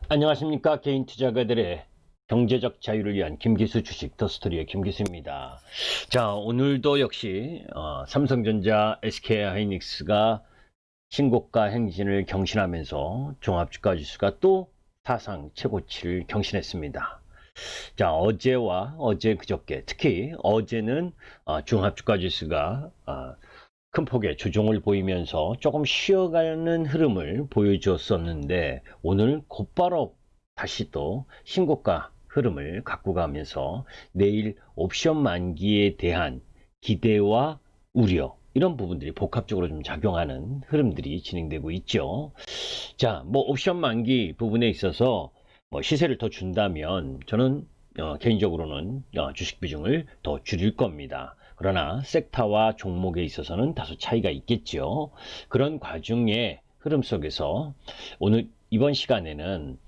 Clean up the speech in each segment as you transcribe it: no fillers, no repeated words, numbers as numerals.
안녕하십니까. 개인 투자가들의 경제적 자유를 위한 김기수 주식 더스토리의 김기수입니다. 자, 오늘도 역시 삼성전자, SK하이닉스가 신고가 행진을 경신하면서 종합주가 지수가 또 사상 최고치를 경신했습니다. 자, 어제와 어제 그저께, 특히 어제는 종합주가 지수가 큰 폭의 조정을 보이면서 조금 쉬어가는 흐름을 보여주었었는데, 오늘 곧바로 다시 또 신고가 흐름을 갖고 가면서 내일 옵션 만기에 대한 기대와 우려, 이런 부분들이 복합적으로 좀 작용하는 흐름들이 진행되고 있죠. 자, 뭐 옵션 만기 부분에 있어서 뭐 시세를 더 준다면 저는 개인적으로는 주식 비중을 더 줄일 겁니다. 그러나 섹터와 종목에 있어서는 다소 차이가 있겠죠. 그런 과정의 흐름 속에서 오늘 이번 시간에는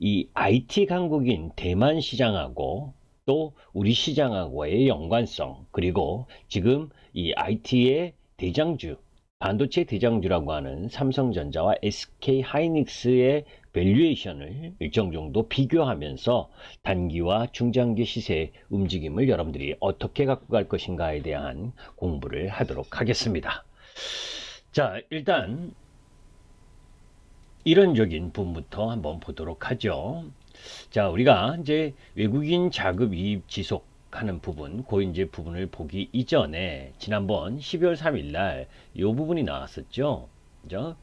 이 IT 강국인 대만 시장하고 또 우리 시장하고의 연관성, 그리고 지금 이 IT의 대장주, 반도체 대장주라고 하는 삼성전자와 SK 하이닉스의 밸류에이션을 일정 정도 비교하면서 단기와 중장기 시세 움직임을 여러분들이 어떻게 갖고 갈 것인가에 대한 공부를 하도록 하겠습니다. 자, 일단 이론적인 부분부터 한번 보도록 하죠. 자, 우리가 이제 외국인 자금 이입 지속하는 부분, 그 이제 부분을 보기 이전에 지난번 12월 3일 날 이 부분이 나왔었죠. 그죠?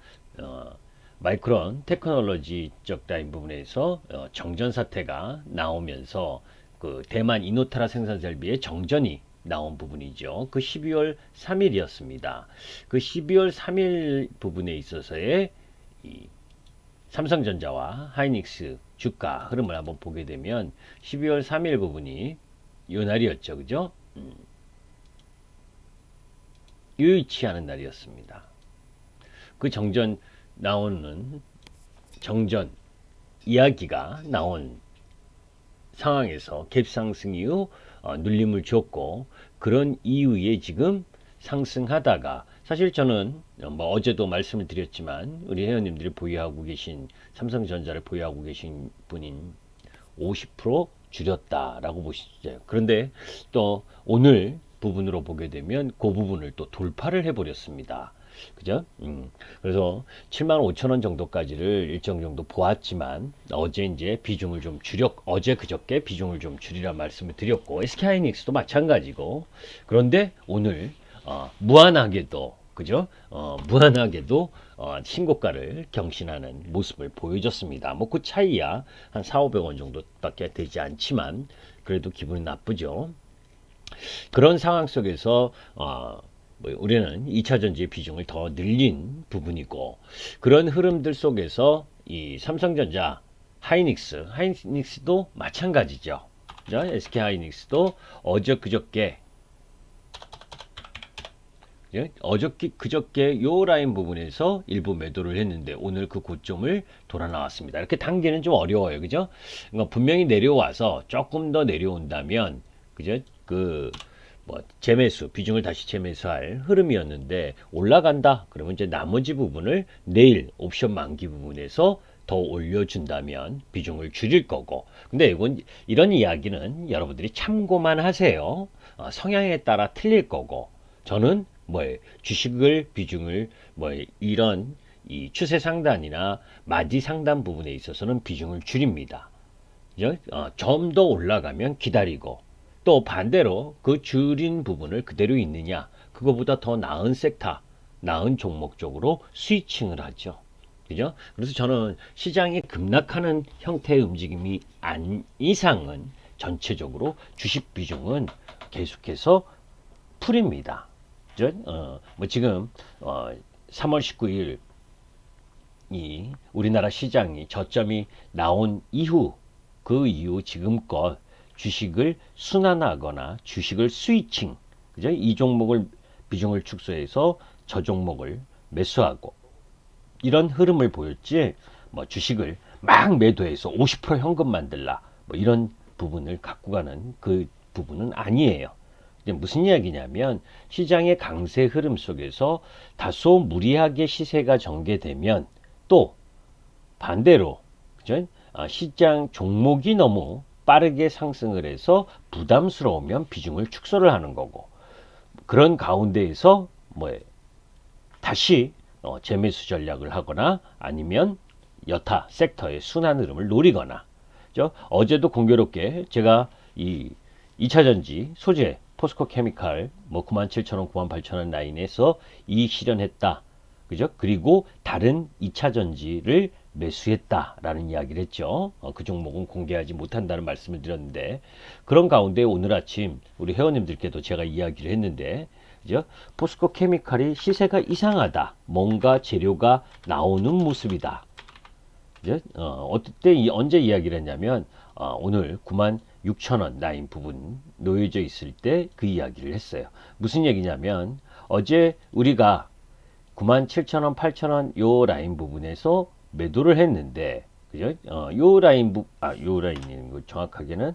마이크론 테크놀로지적 라인 부분에서 정전 사태가 나오면서 그 대만 이노타라 생산 설비의 정전이 나온 부분이죠. 그 12월 3일이었습니다. 그 12월 3일 부분에 있어서의 이 삼성전자와 하이닉스 주가 흐름을 한번 보게 되면 12월 3일 부분이 이 날이었죠. 그죠? 유의치하는 날이었습니다. 그 정전 나오는 정전 이야기가 나온 상황에서 갭 상승 이후 눌림을 줬고, 그런 이후에 지금 상승하다가, 사실 저는 뭐 어제도 말씀을 드렸지만 우리 회원님들이 보유하고 계신 삼성전자를 보유하고 계신 분인 50% 줄였다라고 보시죠. 그런데 또 오늘 부분으로 보게 되면 그 부분을 또 돌파를 해버렸습니다. 그죠? 그래서 75,000원 정도까지를 일정 정도 보았지만 어제 이제 비중을 좀 어제 그저께 비중을 좀 줄이라 말씀을 드렸고, SK하이닉스도 마찬가지고. 그런데 오늘 무한하게도, 그죠? 무한하게도 신고가를 경신하는 모습을 보여줬습니다. 뭐 그 차이야 한 4,500원 정도밖에 되지 않지만 그래도 기분이 나쁘죠. 그런 상황 속에서 뭐 우리는 2차전지의 비중을 더 늘린 부분이고, 그런 흐름들 속에서 이 삼성전자, 하이닉스도 마찬가지죠. SK하이닉스도 그저께 요 라인 부분에서 일부 매도를 했는데 오늘 그 고점을 돌아 나왔습니다. 이렇게 단계는 좀 어려워요. 그죠? 그러니까 분명히 내려와서 조금 더 내려온다면, 그죠? 뭐 재매수 비중을 다시 재매수할 흐름이었는데, 올라간다 그러면 이제 나머지 부분을 내일 옵션 만기 부분에서 더 올려준다면 비중을 줄일 거고. 근데 이런 이야기는 여러분들이 참고만 하세요. 성향에 따라 틀릴 거고. 저는 뭐 주식을 비중을 뭐 이런 이 추세 상단이나 마디 상단 부분에 있어서는 비중을 줄입니다. 좀 더 올라가면 기다리고, 또 반대로 그 줄인 부분을 그대로 있느냐, 그거보다 더 나은 섹터, 나은 종목 쪽으로 스위칭을 하죠. 그죠? 그래서 저는 시장이 급락하는 형태의 움직임이 안 이상은 전체적으로 주식 비중은 계속해서 풀입니다. 그죠? 뭐 지금 3월 19일 이 우리나라 시장이 저점이 나온 이후, 그 이후 지금껏 주식을 순환하거나 주식을 스위칭, 그죠? 이 종목을 비중을 축소해서 저 종목을 매수하고, 이런 흐름을 보였지, 뭐 주식을 막 매도해서 50% 현금 만들라, 뭐 이런 부분을 갖고 가는 그 부분은 아니에요. 이제 무슨 이야기냐면, 시장의 강세 흐름 속에서 다소 무리하게 시세가 전개되면 또 반대로, 그죠? 시장 종목이 너무 빠르게 상승을 해서 부담스러우면 비중을 축소를 하는 거고, 그런 가운데에서 뭐 다시 재매수 전략을 하거나 아니면 여타 섹터의 순환 흐름을 노리거나. 어제도 공교롭게 제가 이 2차전지 소재 포스코 케미칼 뭐 97,000원, 98,000원 라인에서 이익 실현했다. 그죠? 그리고 다른 2차전지를 매수했다라는 이야기를 했죠. 그 종목은 공개하지 못한다는 말씀을 드렸는데, 그런 가운데 오늘 아침 우리 회원님들께도 제가 이야기를 했는데, 그죠? 포스코 케미칼이 시세가 이상하다. 뭔가 재료가 나오는 모습이다. 그죠? 어때 언제 이야기를 했냐면 오늘 96,000원 라인 부분 놓여져 있을 때 그 이야기를 했어요. 무슨 얘기냐면 어제 우리가 97,000원, 8,000원 요 라인 부분에서 매도를 했는데, 그죠? 요 라인 요 라인인 정확하게는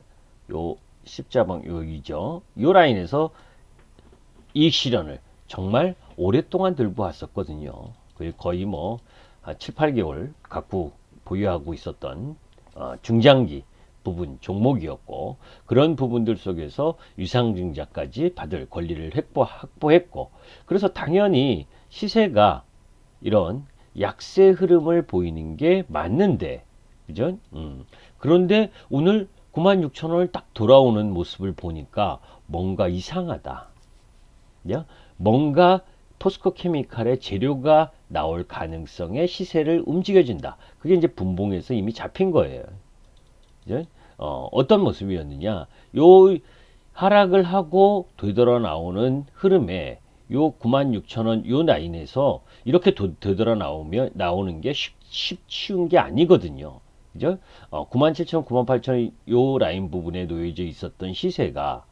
요 십자방 여기죠. 요 라인에서 이익 실현을 정말 오랫동안 들고 왔었거든요. 거의 뭐 7, 8개월 갖고 보유하고 있었던 중장기 부분 종목이었고, 그런 부분들 속에서 유상증자까지 받을 권리를 확보했고, 그래서 당연히 시세가 이런 약세 흐름을 보이는 게 맞는데, 그죠? 그런데 오늘 96,000원을 딱 돌아오는 모습을 보니까 뭔가 이상하다. 뭔가 포스코 케미칼의 재료가 나올 가능성의 시세를 움직여준다. 그게 이제 분봉에서 이미 잡힌 거예요. 어떤 모습이었느냐? 요 하락을 하고 되돌아 나오는 흐름에 요 96,000원 요 라인에서 이렇게 되돌아 나오는 게 쉬운 게 아니거든요. 그죠? 97,000원, 98,000원 요 라인 부분에 놓여져 있었던 시세가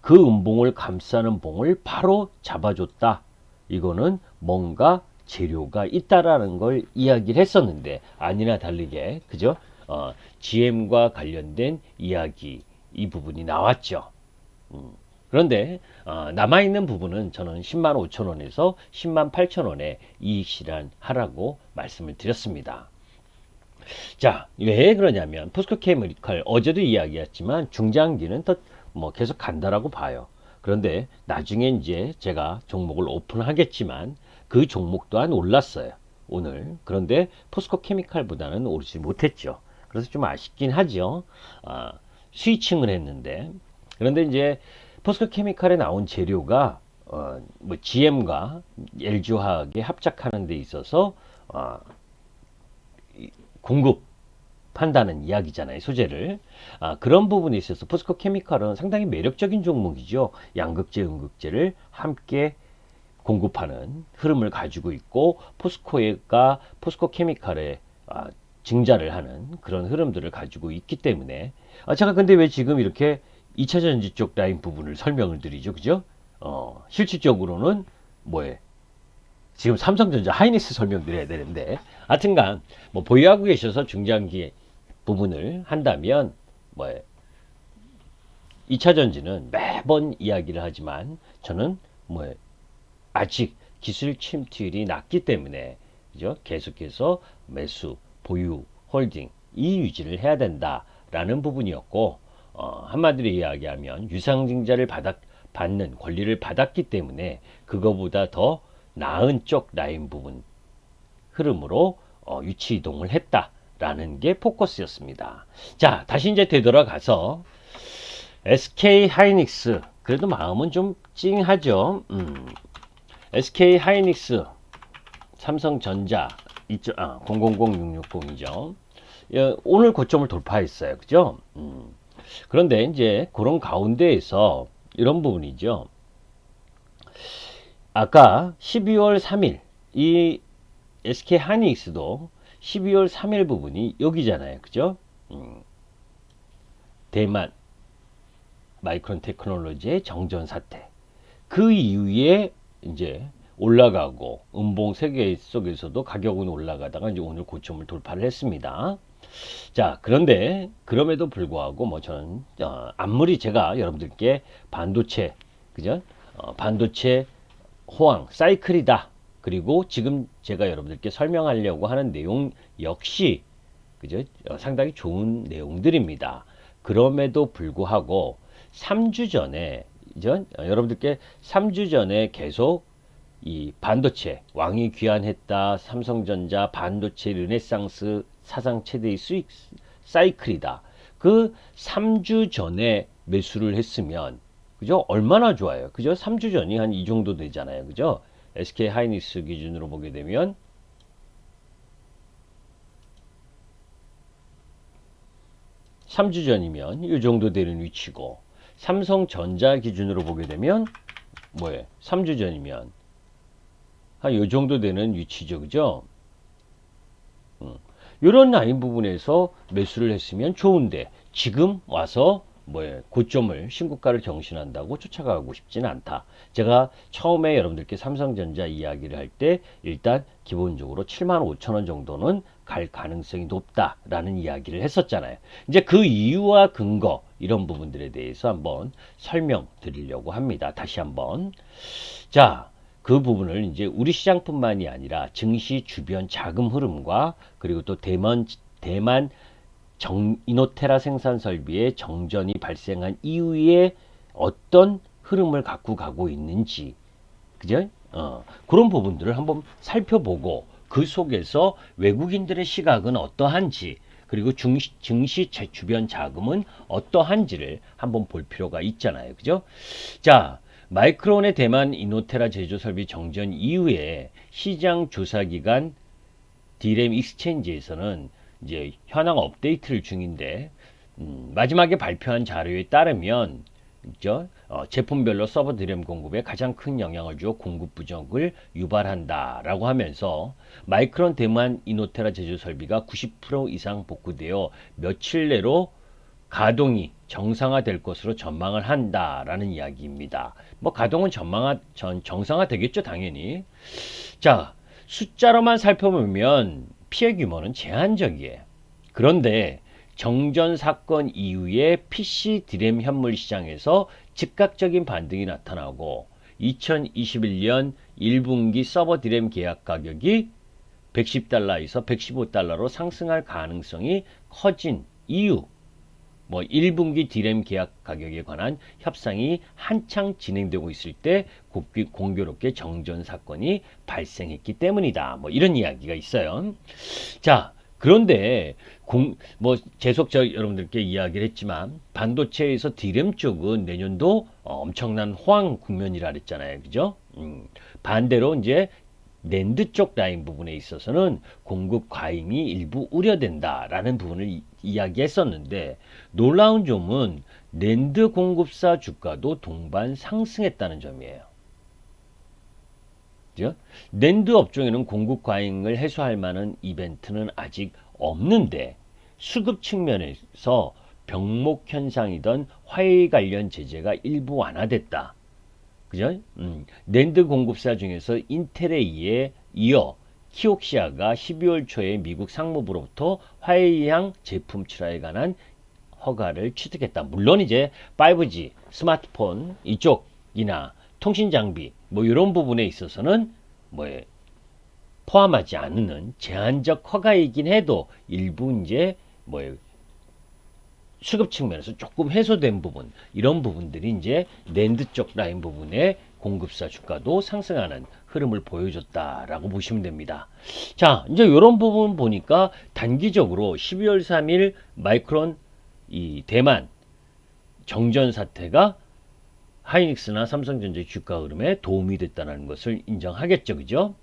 그 음봉을 감싸는 봉을 바로 잡아줬다. 이거는 뭔가 재료가 있다라는 걸 이야기를 했었는데, 아니나 다르게, 그죠? GM과 관련된 이야기, 이 부분이 나왔죠. 그런데 남아있는 부분은 저는 10만 5천 원에서 10만 8천 원에 이익 실현하라고 말씀을 드렸습니다. 자, 왜 그러냐면 포스코 케미칼 어제도 이야기했지만 중장기는 더 뭐 계속 간다라고 봐요. 그런데 나중에 이제 제가 종목을 오픈하겠지만 그 종목 또한 올랐어요, 오늘. 그런데 포스코 케미칼보다는 오르지 못했죠. 그래서 좀 아쉽긴 하죠. 스위칭을 했는데. 그런데 이제 포스코 케미칼에 나온 재료가 뭐 GM과 LG화학에 합작하는 데 있어서 공급한다는 이야기잖아요, 소재를. 그런 부분에 있어서 포스코 케미칼은 상당히 매력적인 종목이죠. 양극재, 음극재를 함께 공급하는 흐름을 가지고 있고, 포스코 케미칼에 증자를 하는 그런 흐름들을 가지고 있기 때문에. 제가 근데 왜 지금 이렇게 2차전지 쪽 라인 부분을 설명을 드리죠, 그죠? 실질적으로는 뭐에 지금 삼성전자 하이닉스 설명드려야 되는데, 하여튼간 뭐 보유하고 계셔서 중장기 부분을 한다면 뭐 2차전지는 매번 이야기를 하지만 저는 뭐 아직 기술 침투율이 낮기 때문에, 그죠? 계속해서 매수, 보유, 홀딩 이 유지를 해야 된다라는 부분이었고, 한마디로 이야기하면 유상증자를 받는 권리를 받았기 때문에 그거보다 더 나은 쪽 라인 부분 흐름으로 유치 이동을 했다라는 게 포커스였습니다. 자, 다시 이제 되돌아가서 SK 하이닉스, 그래도 마음은 좀 찡하죠. SK 하이닉스, 삼성전자 000660이죠. 오늘 고점을 돌파했어요, 그죠? 그런데 이제 그런 가운데에서 이런 부분이죠. 아까 12월 3일 이 SK 하이닉스도 12월 3일 부분이 여기잖아요, 그죠? 대만 마이크론 테크놀로지의 정전 사태, 그 이후에 이제 올라가고 음봉 세계 속에서도 가격은 올라가다가 이제 오늘 고점을 돌파를 했습니다. 자, 그런데 그럼에도 불구하고 뭐 저는 아무리 제가 여러분들께 반도체, 그죠? 반도체 호황 사이클이다, 그리고 지금 제가 여러분들께 설명하려고 하는 내용 역시 그죠? 상당히 좋은 내용들입니다. 그럼에도 불구하고 3주 전에 여러분들께 3주 전에 계속 이 반도체 왕이 귀환했다. 삼성전자 반도체 르네상스 사상 최대의 수익 사이클이다. 그 3주 전에 매수를 했으면 그죠? 얼마나 좋아요. 그죠? 3주 전이 한 이 정도 되잖아요. 그죠? SK 하이닉스 기준으로 보게 되면 3주 전이면 이 정도 되는 위치고, 삼성전자 기준으로 보게 되면 뭐예요? 3주 전이면 한 이 정도 되는 위치죠. 그죠? 이런 라인 부분에서 매수를 했으면 좋은데, 지금 와서 뭐예요? 고점을 신고가를 경신한다고 쫓아가고 싶지는 않다. 제가 처음에 여러분들께 삼성전자 이야기를 할 때 일단 기본적으로 75,000원 정도는 갈 가능성이 높다라는 이야기를 했었잖아요. 이제 그 이유와 근거 이런 부분들에 대해서 한번 설명드리려고 합니다. 다시 한번. 자, 그 부분을 이제 우리 시장뿐만이 아니라 증시 주변 자금 흐름과, 그리고 또 대만 이노테라 생산 설비의 정전이 발생한 이후에 어떤 흐름을 갖고 가고 있는지, 그죠? 그런 부분들을 한번 살펴보고, 그 속에서 외국인들의 시각은 어떠한지, 그리고 증시 주변 자금은 어떠한지를 한번 볼 필요가 있잖아요. 그죠? 자, 마이크론의 대만 이노테라 제조 설비 정전 이후에 시장 조사 기간 D램 익스체인지에서는 이제 현황 업데이트를 중인데, 마지막에 발표한 자료에 따르면 있죠? 제품별로 서버 D램 공급에 가장 큰 영향을 주어 공급 부족을 유발한다라고 하면서, 마이크론 대만 이노테라 제조 설비가 90% 이상 복구되어 며칠 내로 가동이 정상화될 것으로 전망을 한다라는 이야기입니다. 뭐 가동은 정상화 되겠죠, 당연히. 자, 숫자로만 살펴보면 피해 규모는 제한적이에요. 그런데 정전 사건 이후에 PC 드램 현물 시장에서 즉각적인 반등이 나타나고, 2021년 1분기 서버 드램 계약 가격이 110달러에서 115달러로 상승할 가능성이 커진 이유, 뭐 1분기 D램 계약 가격에 관한 협상이 한창 진행되고 있을 때 공교롭게 정전 사건이 발생했기 때문이다. 뭐 이런 이야기가 있어요. 자, 그런데 계속 여러분들께 이야기를 했지만, 반도체에서 D램 쪽은 내년도 엄청난 호황 국면이라 그랬잖아요. 그죠? 반대로 이제 낸드 쪽 라인 부분에 있어서는 공급 과잉이 일부 우려된다라는 부분을 이야기했었는데, 놀라운 점은 낸드 공급사 주가도 동반 상승했다는 점이에요. 그죠? 낸드 업종에는 공급 과잉을 해소할 만한 이벤트는 아직 없는데, 수급 측면에서 병목 현상이던 화웨이 관련 제재가 일부 완화됐다. 그죠? 낸드 공급사 중에서 인텔에 이어 키옥시아가 12월 초에 미국 상무부로부터 화웨이향 제품 출하에 관한 허가를 취득했다. 물론 이제 5G 스마트폰 이쪽이나 통신 장비 뭐 이런 부분에 있어서는 뭐 포함하지 않는 제한적 허가이긴 해도, 일부 이제 뭐 수급 측면에서 조금 해소된 부분, 이런 부분들이 이제 낸드 쪽 라인 부분에 공급사 주가도 상승하는 흐름을 보여줬다라고 보시면 됩니다. 자, 이제 이런 부분 보니까 단기적으로 12월 3일 마이크론 이 대만 정전 사태가 하이닉스나 삼성전자의 주가 흐름에 도움이 됐다는 것을 인정하겠죠. 그죠?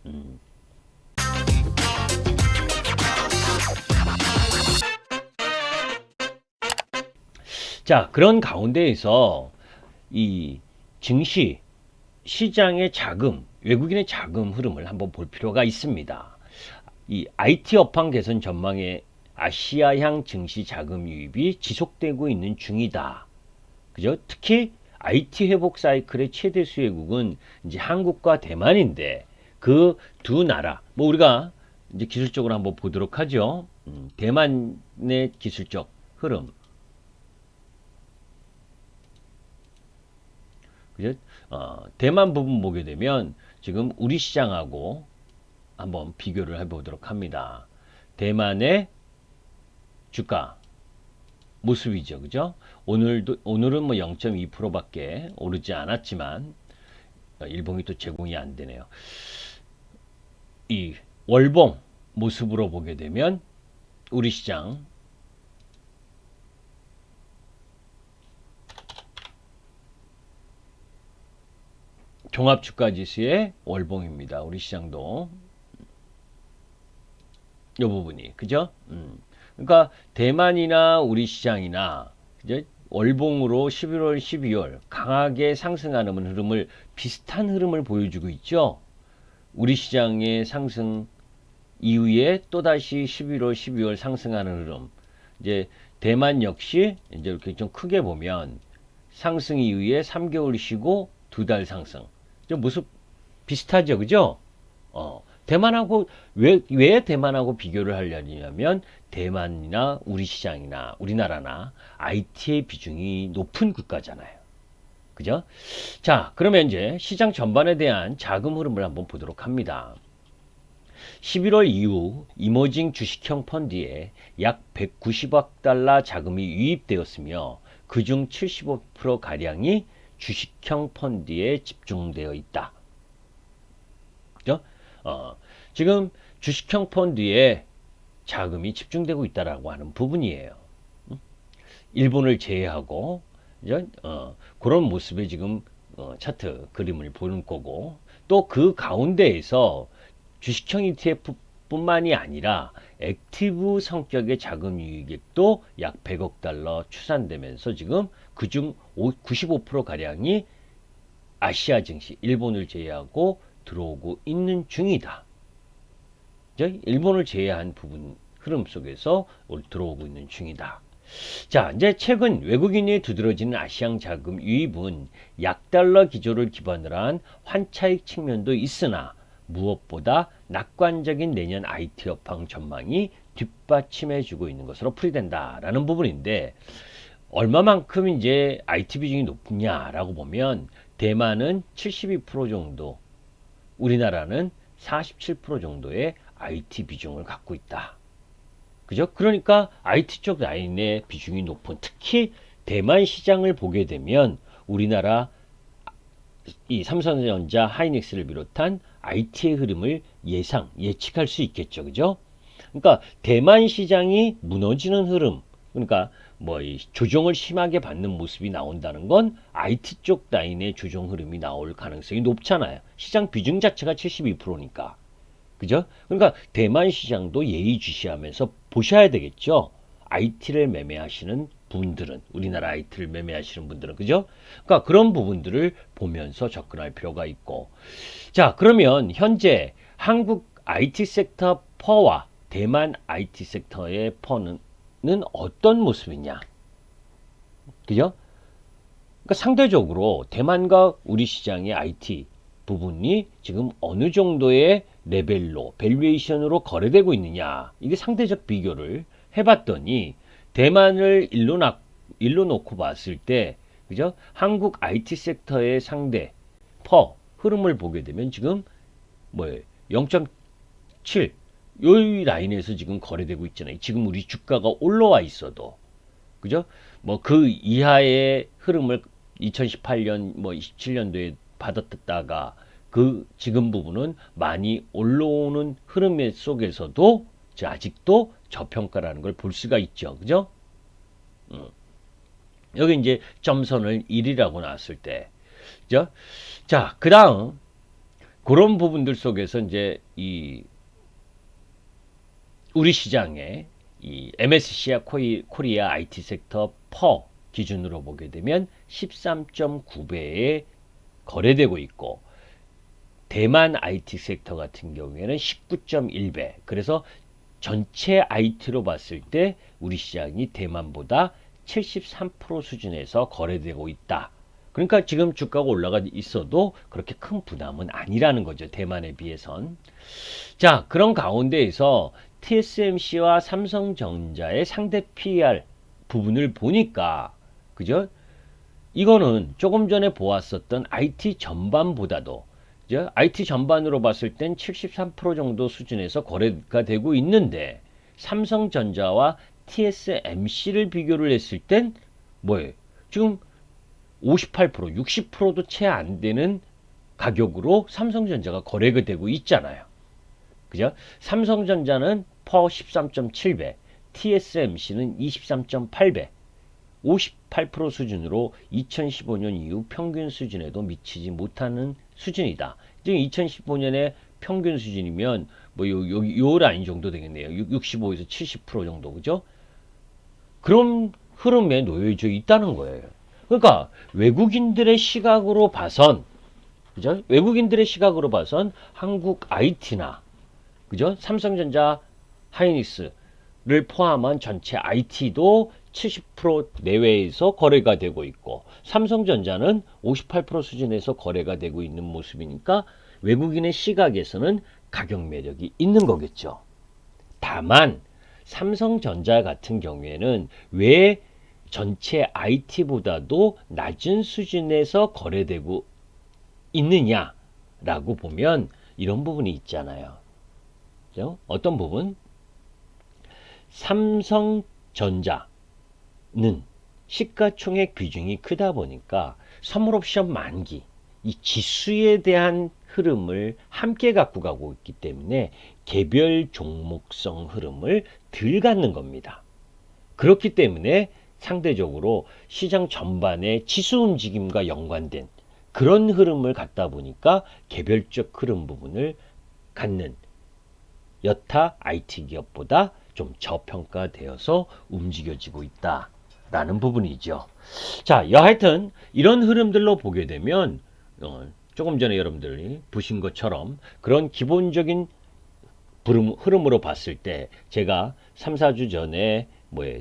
자, 그런 가운데에서 이 증시 시장의 자금, 외국인의 자금 흐름을 한번 볼 필요가 있습니다. 이 IT 업황 개선 전망에 아시아향 증시 자금 유입이 지속되고 있는 중이다. 그죠? 특히 IT 회복 사이클의 최대 수혜국은 이제 한국과 대만인데, 그 두 나라, 뭐 우리가 이제 기술적으로 한번 보도록 하죠. 대만의 기술적 흐름. 그죠? 대만 부분 보게 되면 지금 우리 시장하고 한번 비교를 해보도록 합니다. 대만의 주가 모습이죠. 그죠? 오늘은 뭐 0.2%밖에 오르지 않았지만 일봉이 또 제공이 안 되네요. 이 월봉 모습으로 보게 되면 우리 시장 종합주가지수의 월봉입니다. 우리 시장도 이 부분이 그죠? 그러니까 대만이나 우리 시장이나 이제 월봉으로 11월, 12월 강하게 상승하는 흐름을 비슷한 흐름을 보여주고 있죠. 우리 시장의 상승 이후에 또다시 11월, 12월 상승하는 흐름. 이제 대만 역시 이제 이렇게 좀 크게 보면 상승 이후에 3개월 쉬고 2달 상승. 좀 모습 비슷하죠, 그죠? 대만하고 왜 대만하고 비교를 하려냐면 대만이나 우리 시장이나 우리나라나 IT의 비중이 높은 국가잖아요. 그죠? 자, 그러면 이제 시장 전반에 대한 자금 흐름을 한번 보도록 합니다. 11월 이후 이머징 주식형 펀드에 약 190억 달러 자금이 유입되었으며 그중 75%가량이 주식형 펀드에 집중되어 있다. 그죠? 지금 주식형 펀드에 자금이 집중되고 있다라고 하는 부분이에요. 일본을 제외하고 그런 모습의 지금 차트 그림을 보는 거고 또 그 가운데에서 주식형 ETF 뿐만이 아니라 액티브 성격의 자금 유입액도 약 100억 달러 추산되면서 지금 그중 95%가량이 아시아 증시, 일본을 제외하고 들어오고 있는 중이다. 일본을 제외한 부분 흐름 속에서 들어오고 있는 중이다. 자, 이제 최근 외국인이 두드러지는 아시안 자금 유입은 약달러 기조를 기반으로 한 환차익 측면도 있으나 무엇보다 낙관적인 내년 IT 업황 전망이 뒷받침해주고 있는 것으로 풀이된다라는 부분인데 얼마만큼 이제 IT 비중이 높냐라고 보면 대만은 72% 정도, 우리나라는 47% 정도의 IT 비중을 갖고 있다. 그죠? 그러니까 IT 쪽 라인의 비중이 높은 특히 대만 시장을 보게 되면 우리나라 이 삼성전자, 하이닉스를 비롯한 IT의 흐름을 예측할 수 있겠죠. 그죠? 그러니까 대만 시장이 무너지는 흐름, 그러니까 뭐 이 조정을 심하게 받는 모습이 나온다는 건 IT 쪽 라인의 조정 흐름이 나올 가능성이 높잖아요. 시장 비중 자체가 72%니까. 그죠? 그러니까 대만 시장도 예의주시하면서 보셔야 되겠죠. IT를 매매하시는 분들은, 우리나라 IT를 매매하시는 분들은, 그죠? 그러니까 그런 부분들을 보면서 접근할 필요가 있고. 자, 그러면 현재 한국 IT 섹터 퍼와 대만 IT 섹터의 퍼는 어떤 모습이냐? 그죠? 그러니까 상대적으로 대만과 우리 시장의 IT 부분이 지금 어느 정도의 레벨로, 밸류에이션으로 거래되고 있느냐. 이게 상대적 비교를 해봤더니 대만을 일로 놓고 봤을 때, 그죠? 한국 IT 섹터의 상대 퍼 흐름을 보게 되면 지금 뭐 0.7 이 라인에서 지금 거래되고 있잖아요. 지금 우리 주가가 올라와 있어도 그죠? 뭐 그 이하의 흐름을 2018년 뭐 27년도에 받았다가 그 지금 부분은 많이 올라오는 흐름 속에서도 아직도 저평가라는 걸 볼 수가 있죠. 그죠? 여기 이제 점선을 1이라고 놨을 때, 그죠? 자, 그 다음, 그런 부분들 속에서 이제 우리 시장의 이 MSCI 코리아 IT 섹터 퍼 기준으로 보게 되면 13.9배에 거래되고 있고, 대만 IT 섹터 같은 경우에는 19.1배. 그래서 전체 IT로 봤을 때 우리 시장이 대만보다 73% 수준에서 거래되고 있다. 그러니까 지금 주가가 올라가 있어도 그렇게 큰 부담은 아니라는 거죠. 대만에 비해선. 자, 그런 가운데에서 TSMC와 삼성전자의 상대 PER 부분을 보니까, 그죠? 이거는 조금 전에 보았었던 IT 전반보다도, 그죠? IT 전반으로 봤을 땐 73% 정도 수준에서 거래가 되고 있는데, 삼성전자와 TSMC를 비교를 했을 땐 뭐예요? 지금 58%, 60%도 채 안 되는 가격으로 삼성전자가 거래가 되고 있잖아요. 그죠? 삼성전자는 퍼 13.7배, TSMC는 23.8배, 58% 수준으로 2015년 이후 평균 수준에도 미치지 못하는 수준이다. 지금 2015년에 평균 수준이면 뭐 요 라인 정도 되겠네요. 65에서 70% 정도, 그죠? 그런 흐름에 놓여져 있다는 거예요. 그러니까 외국인들의 시각으로 봐선, 그죠? 외국인들의 시각으로 봐선 한국 IT나, 그죠? 삼성전자, 하이닉스를 포함한 전체 IT도 70% 내외에서 거래가 되고 있고, 삼성전자는 58% 수준에서 거래가 되고 있는 모습이니까 외국인의 시각에서는 가격 매력이 있는 거겠죠. 다만 삼성전자 같은 경우에는 왜 전체 IT보다도 낮은 수준에서 거래되고 있느냐라고 보면 이런 부분이 있잖아요. 그죠? 어떤 부분? 삼성전자는 시가총액 비중이 크다 보니까 선물 옵션 만기, 이 지수에 대한 흐름을 함께 갖고 가고 있기 때문에 개별 종목성 흐름을 덜 갖는 겁니다. 그렇기 때문에 상대적으로 시장 전반의 지수 움직임과 연관된 그런 흐름을 갖다 보니까 개별적 흐름 부분을 갖는 여타 IT 기업보다 좀 저평가되어서 움직여지고 있다라는 부분이죠. 자, 여하튼 이런 흐름들로 보게 되면 조금 전에 여러분들이 보신 것처럼 그런 기본적인 흐름으로 봤을 때 제가 3, 4주 전에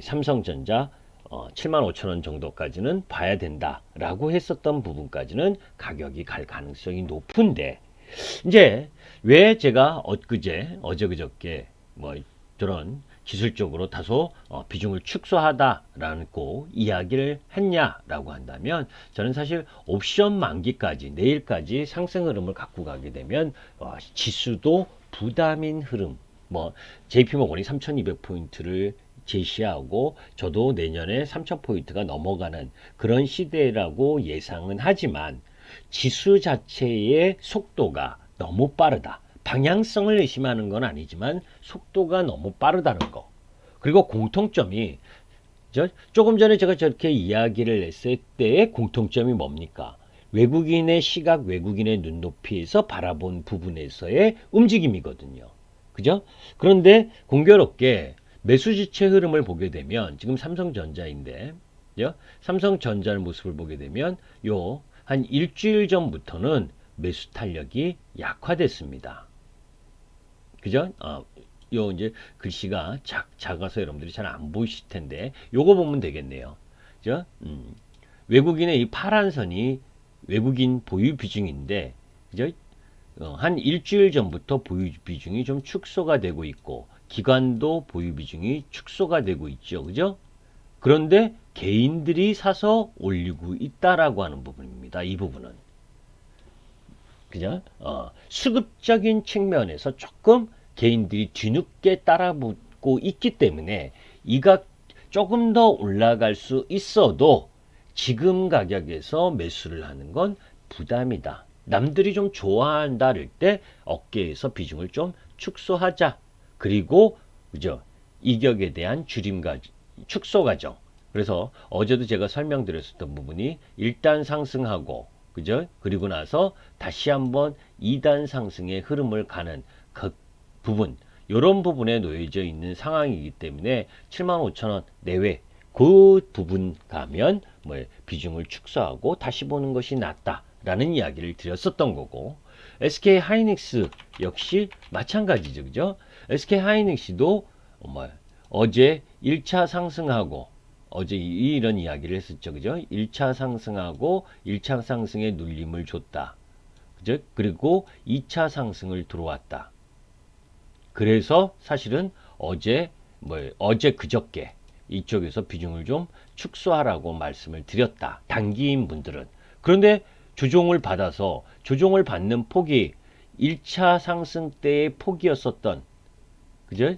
삼성전자 75,000원 정도까지는 봐야 된다라고 했었던 부분까지는 가격이 갈 가능성이 높은데, 이제 왜 제가 어제 그저께 저런 기술적으로 다소 비중을 축소하다라고 이야기를 했냐라고 한다면, 저는 사실 옵션 만기까지 내일까지 상승 흐름을 갖고 가게 되면 지수도 부담인 흐름, JP모건이 3200포인트를 제시하고 저도 내년에 3000포인트가 넘어가는 그런 시대라고 예상은 하지만 지수 자체의 속도가 너무 빠르다. 방향성을 의심하는 건 아니지만 속도가 너무 빠르다는 거. 그리고 공통점이 조금 전에 제가 저렇게 이야기를 했을 때의 공통점이 뭡니까? 외국인의 시각, 외국인의 눈높이에서 바라본 부분에서의 움직임이거든요. 그죠? 그런데 공교롭게 매수 지체 흐름을 보게 되면 지금 삼성전자인데, 그죠? 삼성전자의 모습을 보게 되면 한 일주일 전부터는 매수 탄력이 약화됐습니다. 그죠? 이제 글씨가 작아서 여러분들이 잘 안 보이실 텐데 요거 보면 되겠네요. 그죠? 외국인의 이 파란 선이 외국인 보유 비중인데, 그죠? 한 일주일 전부터 보유 비중이 좀 축소가 되고 있고 기관도 보유 비중이 축소가 되고 있죠. 그죠? 그런데 개인들이 사서 올리고 있다라고 하는 부분입니다. 이 부분은. 그죠? 수급적인 측면에서 조금 개인들이 뒤늦게 따라붙고 있기 때문에 이가 조금 더 올라갈 수 있어도 지금 가격에서 매수를 하는 건 부담이다. 남들이 좀 좋아한다 할 때 어깨에서 비중을 좀 축소하자. 그리고 그죠? 이격에 대한 축소 과정. 그래서 어제도 제가 설명드렸었던 부분이 1단 상승하고, 그죠? 그리고 나서 다시 한번 2단 상승의 흐름을 가는 그 부분, 이런 부분에 놓여져 있는 상황이기 때문에 75,000원 내외 그 부분 가면 비중을 축소하고 다시 보는 것이 낫다라는 이야기를 드렸었던 거고, SK 하이닉스 역시 마찬가지죠. 그죠? SK 하이닉스도 어제 1차 상승하고, 어제 이런 이야기를 했었죠. 그죠? 1차 상승하고 1차 상승에 눌림을 줬다. 그죠? 그리고 2차 상승을 들어왔다. 그래서 사실은 어제 그저께 이쪽에서 비중을 좀 축소하라고 말씀을 드렸다. 단기인 분들은. 그런데 조정을 받아서 조정을 받는 폭이 1차 상승 때의 폭이었었던, 그죠?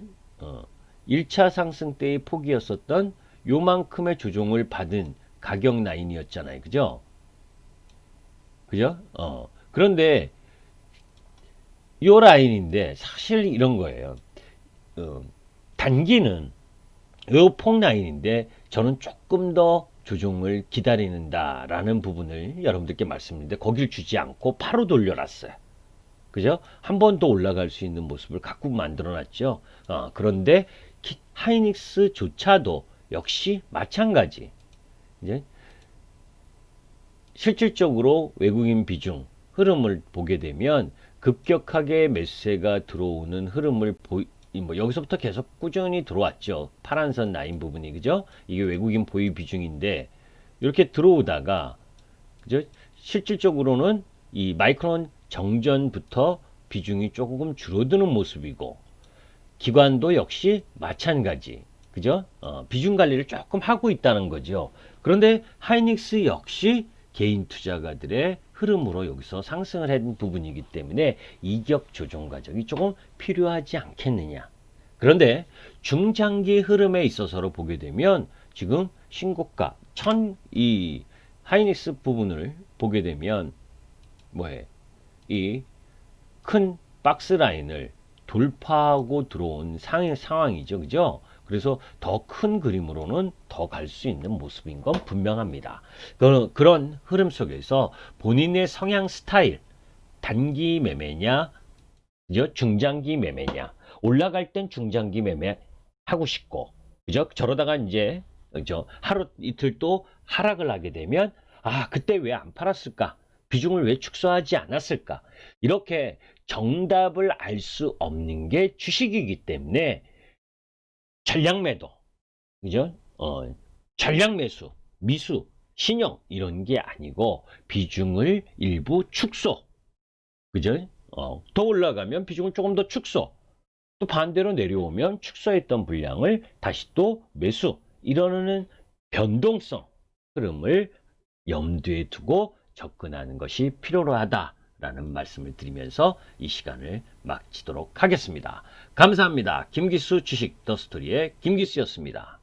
1차 상승 때의 폭이었었던 요만큼의 조정을 받은 가격 라인이었잖아요. 그죠? 그죠? 그런데 요 라인인데 사실 이런 거예요. 어, 단기는 요 폭 라인인데 저는 조금 더 조정을 기다리는다라는 부분을 여러분들께 말씀드렸는데 거길 주지 않고 바로 돌려놨어요. 그죠? 한 번 더 올라갈 수 있는 모습을 갖고 만들어 놨죠. 그런데 하이닉스조차도 역시 마찬가지. 이제 실질적으로 외국인 비중 흐름을 보게 되면 급격하게 매수세가 들어오는 흐름을 뭐 여기서부터 계속 꾸준히 들어왔죠. 파란선 라인 부분이 그죠? 이게 외국인 보유 비중인데 이렇게 들어오다가 그죠? 실질적으로는 이 마이크론 정전부터 비중이 조금 줄어드는 모습이고 기관도 역시 마찬가지. 그죠? 비중 관리를 조금 하고 있다는 거죠. 그런데 하이닉스 역시 개인 투자가들의 흐름으로 여기서 상승을 한 부분이기 때문에 이격 조정 과정이 조금 필요하지 않겠느냐. 그런데 중장기 흐름에 있어서로 보게 되면 지금 신고가 이 하이닉스 부분을 보게 되면 뭐해? 이 큰 박스 라인을 돌파하고 들어온 상황이죠. 그죠? 그래서 더 큰 그림으로는 더 갈 수 있는 모습인 건 분명합니다. 그런 흐름 속에서 본인의 성향 스타일, 단기 매매냐, 그죠? 중장기 매매냐, 올라갈 땐 중장기 매매 하고 싶고, 그죠? 저러다가 이제, 그죠? 하루 이틀 또 하락을 하게 되면, 그때 왜 안 팔았을까? 비중을 왜 축소하지 않았을까? 이렇게 정답을 알 수 없는 게 주식이기 때문에 전략 매도, 그죠? 전략 매수, 미수, 신용 이런 게 아니고 비중을 일부 축소, 그죠? 더 올라가면 비중을 조금 더 축소, 또 반대로 내려오면 축소했던 분량을 다시 또 매수, 이러는 변동성 흐름을 염두에 두고 접근하는 것이 필요로 하다라는 말씀을 드리면서 이 시간을 마치도록 하겠습니다. 감사합니다. 김기수 주식 더스토리의 김기수였습니다.